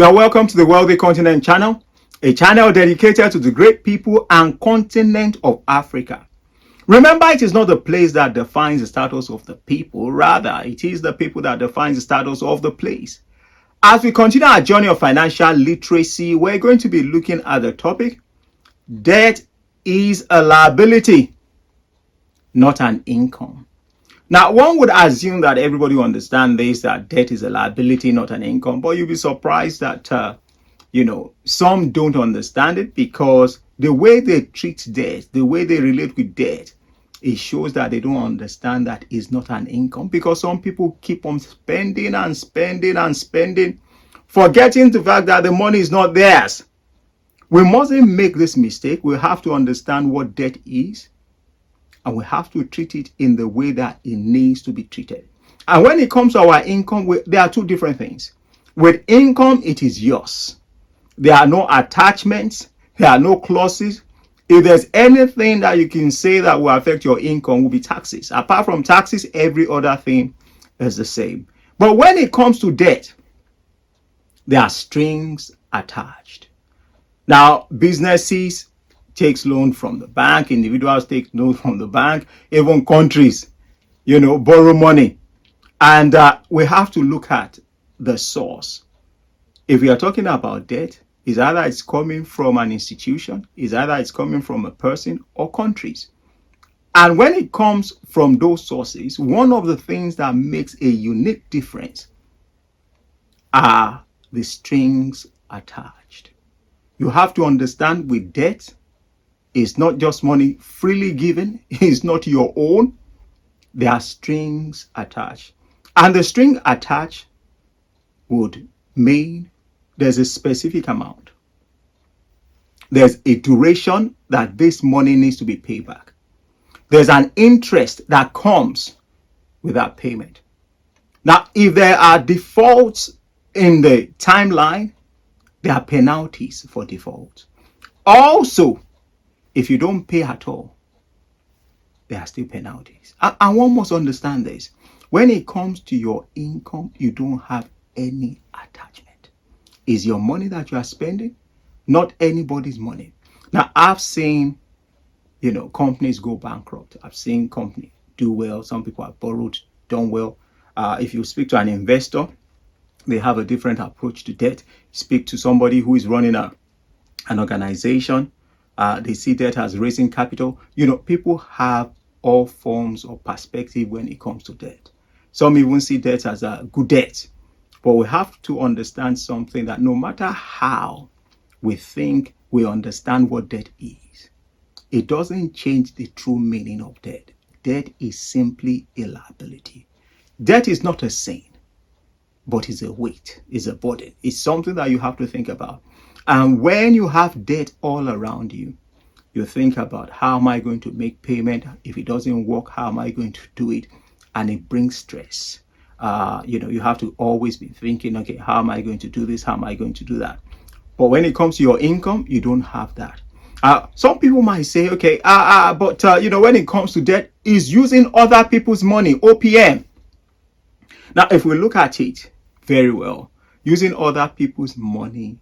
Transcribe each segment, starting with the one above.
You are welcome to the Wealthy Continent channel, a channel dedicated to the great people and continent of Africa. Remember, it is not the place that defines the status of the people, rather, it is the people that defines the status of the place. As we continue our journey of financial literacy, we're going to be looking at the topic, debt is a liability, not an income. Now, one would assume that everybody understands this, that debt is a liability, not an income, but you'll be surprised that, some don't understand it, because the way they treat debt, the way they relate with debt, it shows that they don't understand that it's not an income, because some people keep on spending and spending and spending, forgetting the fact that the money is not theirs. We mustn't make this mistake. We have to understand what debt is, and we have to treat it in the way that it needs to be treated. And when it comes to our income, there are two different things. With income, it is yours. There are no attachments. There are no clauses. If there's anything that you can say that will affect your income, will be taxes. Apart from taxes, every other thing is the same. But when it comes to debt, there are strings attached. Now, businesses takes loan from the bank, individuals take loan from the bank, even countries, borrow money. And we have to look at the source. If we are talking about debt, is either it's coming from an institution, is either it's coming from a person or countries. And when it comes from those sources, one of the things that makes a unique difference are the strings attached. You have to understand with debt, it's not just money freely given. It's not your own. There are strings attached. And the string attached would mean there's a specific amount. There's a duration that this money needs to be paid back. There's an interest that comes with that payment. Now, if there are defaults in the timeline, there are penalties for default. Also, if you don't pay at all, there are still penalties. And one must understand this. When it comes to your income, you don't have any attachment. It's your money that you are spending, not anybody's money. Now, I've seen, companies go bankrupt. I've seen companies do well. Some people have borrowed, done well. If you speak to an investor, they have a different approach to debt. Speak to somebody who is running an organization. They see debt as raising capital. People have all forms of perspective when it comes to debt. Some even see debt as a good debt. But we have to understand something, that no matter how we think we understand what debt is, it doesn't change the true meaning of debt. Debt is simply a liability. Debt is not a sin, but it's a weight, it's a burden. It's something that you have to think about. And when you have debt all around you, you think about, how am I going to make payment? If it doesn't work, how am I going to do it? And it brings stress. You have to always be thinking, okay, how am I going to do this? How am I going to do that? But when it comes to your income, you don't have that. Some people might say, okay, but when it comes to debt, is using other people's money, OPM. Now, if we look at it very well, using other people's money,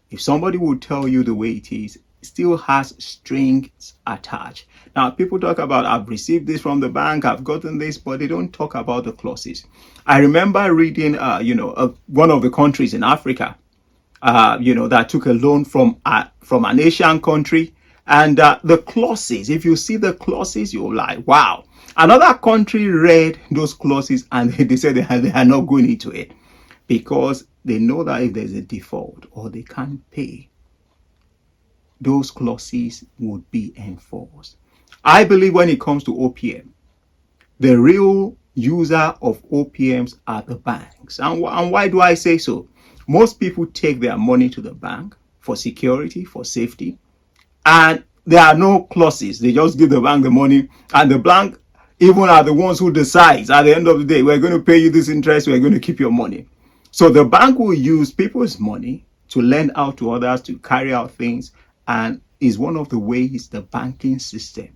if somebody would tell you the way it is, it still has strings attached. Now, people talk about, I've received this from the bank, I've gotten this, but they don't talk about the clauses. I remember reading, one of the countries in Africa, that took a loan from an Asian country, and the clauses, if you see the clauses, you're like, wow. Another country read those clauses and they said they are not going into it, because they know that if there's a default or they can't pay, those clauses would be enforced. I believe when it comes to OPM, the real user of OPMs are the banks. And why do I say so? Most people take their money to the bank for security, for safety, and there are no clauses. They just give the bank the money, and the bank even are the ones who decide at the end of the day, we're going to pay you this interest, we're going to keep your money. So the bank will use people's money to lend out to others to carry out things, and is one of the ways the banking system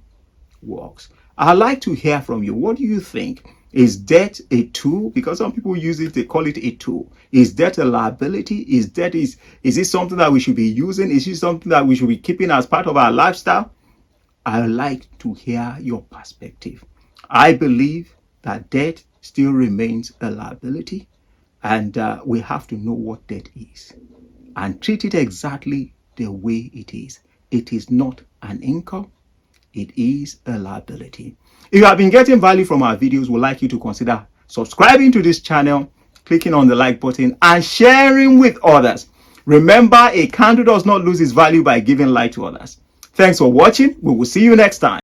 works. I'd like to hear from you. What do you think? Is debt a tool? Because some people use it, they call it a tool. Is debt a liability? Is it something that we should be using? Is it something that we should be keeping as part of our lifestyle? I would like to hear your perspective. I believe that debt still remains a liability, and we have to know what debt is and treat it exactly the way it is. It is not an income, it is a liability. If you have been getting value from our videos, we'd like you to consider subscribing to this channel, clicking on the like button, and sharing with others. Remember, a candle does not lose its value by giving light to others. Thanks for watching. We will see you next time.